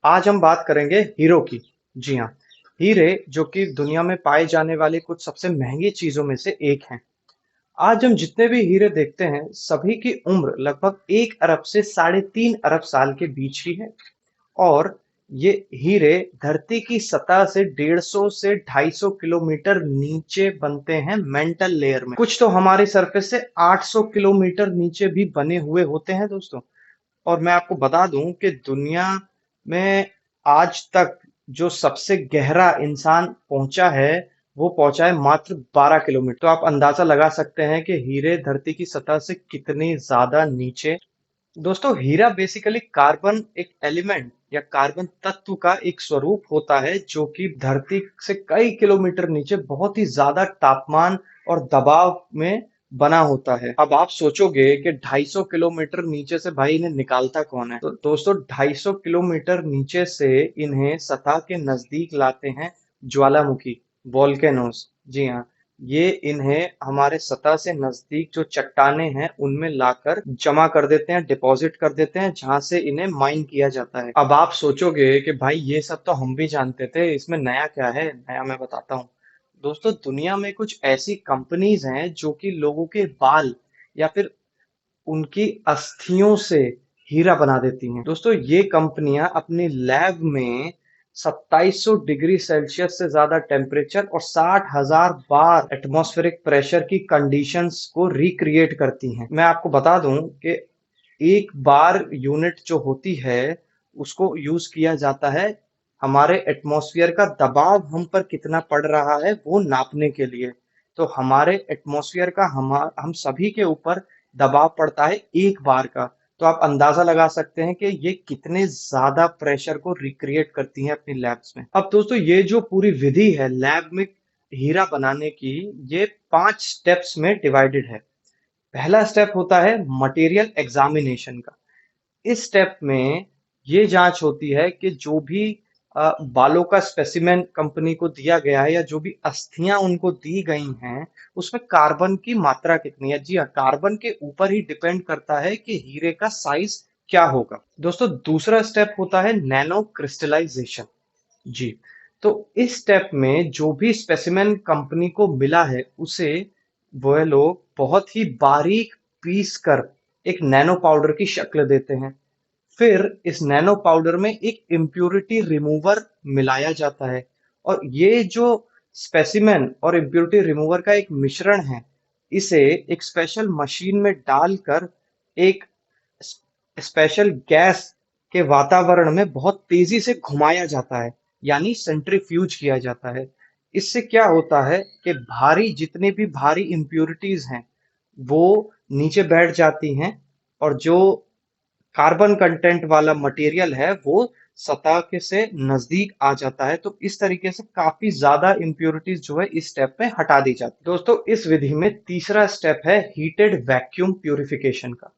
आज हम बात करेंगे हीरो की। जी हाँ, हीरे जो कि दुनिया में पाए जाने वाले कुछ सबसे महंगी चीजों में से एक हैं। आज हम जितने भी हीरे देखते हैं, सभी की उम्र लगभग 1 अरब से 3.5 अरब साल के बीच की है। और ये हीरे धरती की सतह से 150 से 250 किलोमीटर नीचे बनते हैं मेंटल लेयर में। कुछ तो हमारी सरफेस से 800 किलोमीटर नीचे भी बने हुए होते हैं दोस्तों। और मैं आपको बता दूं कि दुनिया में आज तक जो सबसे गहरा इंसान पहुंचा है, वो पहुंचा है मात्र 12 किलोमीटर। तो आप अंदाजा लगा सकते हैं कि हीरे धरती की सतह से कितनी ज्यादा नीचे। दोस्तों, हीरा बेसिकली कार्बन एक एलिमेंट या कार्बन तत्व का एक स्वरूप होता है जो कि धरती से कई किलोमीटर नीचे बहुत ही ज्यादा तापमान और दबाव में बना होता है। अब आप सोचोगे कि 250 किलोमीटर नीचे से भाई इन्हें निकालता कौन है? तो दोस्तों, 250 किलोमीटर नीचे से इन्हें सतह के नजदीक लाते हैं ज्वालामुखी, वोल्केनोस। जी हाँ, ये इन्हें हमारे सतह से नजदीक जो चट्टाने हैं उनमें लाकर जमा कर देते हैं, डिपॉजिट कर देते हैं, जहां से इन्हें माइन किया जाता है। अब आप सोचोगे कि भाई ये सब तो हम भी जानते थे, इसमें नया क्या है? नया मैं बताता हूँ। दोस्तों, दुनिया में कुछ ऐसी कंपनीज हैं जो कि लोगों के बाल या फिर उनकी अस्थियों से हीरा बना देती हैं। दोस्तों, ये कंपनियां अपनी लैब में 2700 डिग्री सेल्सियस से ज्यादा टेम्परेचर और 60,000 बार एटमॉस्फेरिक प्रेशर की कंडीशंस को रिक्रिएट करती हैं। मैं आपको बता दूं कि एक बार यूनिट जो होती है उसको यूज किया जाता है हमारे एटमॉस्फेयर का दबाव हम पर कितना पड़ रहा है वो नापने के लिए। तो हमारे एटमॉस्फेयर का हम सभी के ऊपर दबाव पड़ता है एक बार का। तो आप अंदाजा लगा सकते हैं कि ये कितने ज्यादा प्रेशर को रिक्रिएट करती हैं अपनी लैब्स में। अब दोस्तों, ये जो पूरी विधि है लैब में हीरा बनाने की, ये 5 स्टेप्स में डिवाइडेड है। पहला स्टेप होता है मटेरियल एग्जामिनेशन का। इस स्टेप में ये जांच होती है कि जो भी बालों का स्पेसिमेन कंपनी को दिया गया है या जो भी अस्थियां उनको दी गई हैं, उसमें कार्बन की मात्रा कितनी है। जी हाँ, कार्बन के ऊपर ही डिपेंड करता है कि हीरे का साइज क्या होगा। दोस्तों, दूसरा स्टेप होता है नैनो क्रिस्टलाइजेशन। जी, तो इस स्टेप में जो भी स्पेसिमेन कंपनी को मिला है उसे वह लोग बहुत ही बारीक पीस कर एक नैनो पाउडर की शक्ल देते हैं। फिर इस नैनो पाउडर में एक इम्प्यूरिटी रिमूवर मिलाया जाता है। और ये जो स्पेसिमेन और इम्प्यूरिटी रिमूवर का एक मिश्रण है, इसे एक स्पेशल मशीन में डालकर एक स्पेशल गैस के वातावरण में बहुत तेजी से घुमाया जाता है, यानी सेंट्रीफ्यूज किया जाता है। इससे क्या होता है कि भारी जितने भी भारी इम्प्यूरिटीज हैं वो नीचे बैठ जाती हैं, और जो कार्बन कंटेंट वाला मटेरियल है वो सतह के से नजदीक आ जाता है। तो इस तरीके से काफी ज्यादा इम्प्यूरिटीज जो है इस स्टेप में हटा दी जाती है। दोस्तों, इस विधि में तीसरा स्टेप है हीटेड वैक्यूम प्यूरिफिकेशन का।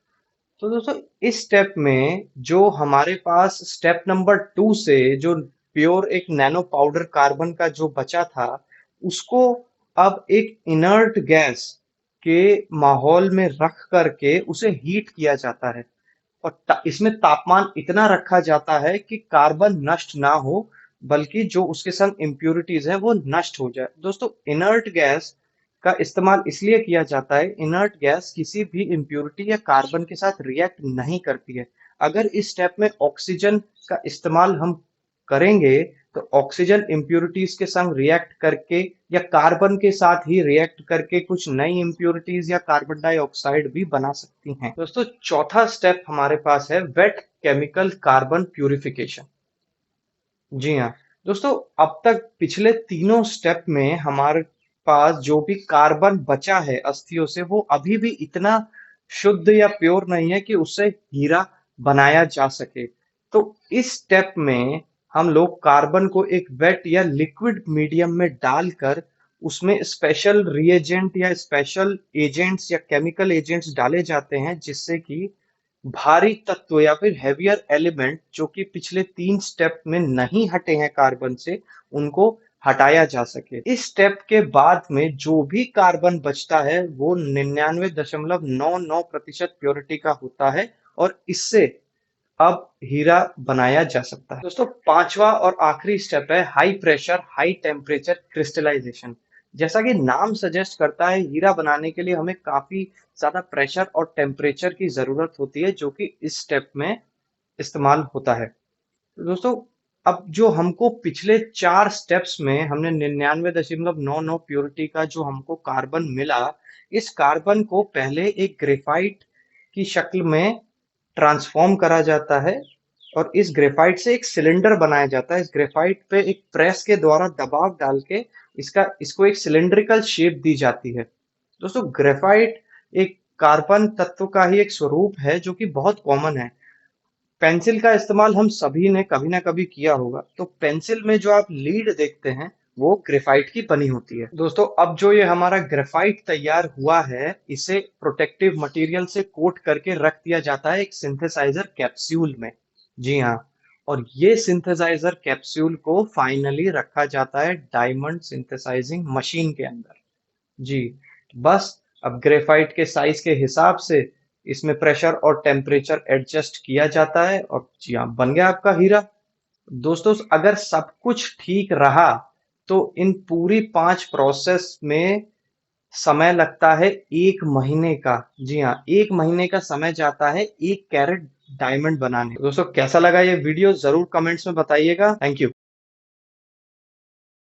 तो दोस्तों, इस स्टेप में जो हमारे पास स्टेप नंबर 2 से जो प्योर एक नैनो पाउडर कार्बन का जो बचा था, उसको अब एक इनर्ट गैस के माहौल में रख करके उसे हीट किया जाता है। और इसमें तापमान इतना रखा जाता है कि कार्बन नष्ट ना हो, बल्कि जो उसके संग इम्प्यूरिटीज हैं वो नष्ट हो जाए। दोस्तों, इनर्ट गैस का इस्तेमाल इसलिए किया जाता है, इनर्ट गैस किसी भी इम्प्यूरिटी या कार्बन के साथ रिएक्ट नहीं करती है। अगर इस स्टेप में ऑक्सीजन का इस्तेमाल हम करेंगे तो ऑक्सीजन इम्प्यूरिटीज के संग रिएक्ट करके या कार्बन के साथ ही रिएक्ट करके कुछ नई इम्प्यूरिटीज या कार्बन डाइऑक्साइड भी बना सकती हैं। दोस्तों, चौथा स्टेप हमारे पास है वेट केमिकल कार्बन प्यूरिफिकेशन। जी हाँ दोस्तों, अब तक पिछले तीनों स्टेप में हमारे पास जो भी कार्बन बचा है अस्थियों से, वो अभी भी इतना शुद्ध या प्योर नहीं है कि उससे हीरा बनाया जा सके। तो इस स्टेप में हम लोग कार्बन को एक वेट या लिक्विड मीडियम में डालकर उसमें स्पेशल रिएजेंट या स्पेशल एजेंट्स या केमिकल एजेंट्स डाले जाते हैं, जिससे कि भारी तत्व या फिर हेवियर एलिमेंट जो कि पिछले 3 स्टेप में नहीं हटे हैं कार्बन से, उनको हटाया जा सके। इस स्टेप के बाद में जो भी कार्बन बचता है वो 99.99% प्योरिटी का होता है। और इससे अब हीरा बनाया जा सकता है। दोस्तों, पांचवा और आखिरी स्टेप है high pressure high temperature crystallisation. जैसा कि नाम सजेस्ट करता है, हीरा बनाने के लिए हमें काफी ज्यादा प्रेशर और टेम्परेचर की जरूरत होती है, जो कि इस स्टेप में इस्तेमाल होता है। तो दोस्तों, अब जो हमको पिछले 4 स्टेप्स में हमने 99.99 प्योरिटी का जो हमको कार्बन मिला, इस कार्बन को पहले एक ग्रेफाइट की शक्ल में ट्रांसफॉर्म करा जाता है और इस ग्रेफाइट से एक सिलेंडर बनाया जाता है। इस ग्रेफाइट पे एक प्रेस के द्वारा दबाव डाल के इसको एक सिलेंड्रिकल शेप दी जाती है। दोस्तों, ग्रेफाइट एक कार्बन तत्व का ही एक स्वरूप है जो कि बहुत कॉमन है। पेंसिल का इस्तेमाल हम सभी ने कभी ना कभी किया होगा। तो पेंसिल में जो आप लीड देखते हैं, वो ग्रेफाइट की बनी होती है। दोस्तों, अब जो ये हमारा ग्रेफाइट तैयार हुआ है, इसे प्रोटेक्टिव मटेरियल से कोट करके रख दिया जाता है एक सिंथेसाइजर कैप्सूल में। जी हाँ, और ये सिंथेसाइजर कैप्सूल को फाइनली रखा जाता है डायमंड सिंथेसाइजिंग मशीन के अंदर। जी, बस अब ग्रेफाइट के साइज के हिसाब से इसमें प्रेशर और टेम्परेचर एडजस्ट किया जाता है और जी हाँ, बन गया आपका हीरा। दोस्तों, अगर सब कुछ ठीक रहा तो इन पूरी 5 प्रोसेस में समय लगता है 1 महीने का। जी हाँ, 1 महीने का समय जाता है 1 कैरेट डायमंड बनाने। दोस्तों, कैसा लगा ये वीडियो जरूर कमेंट्स में बताइएगा। Thank you.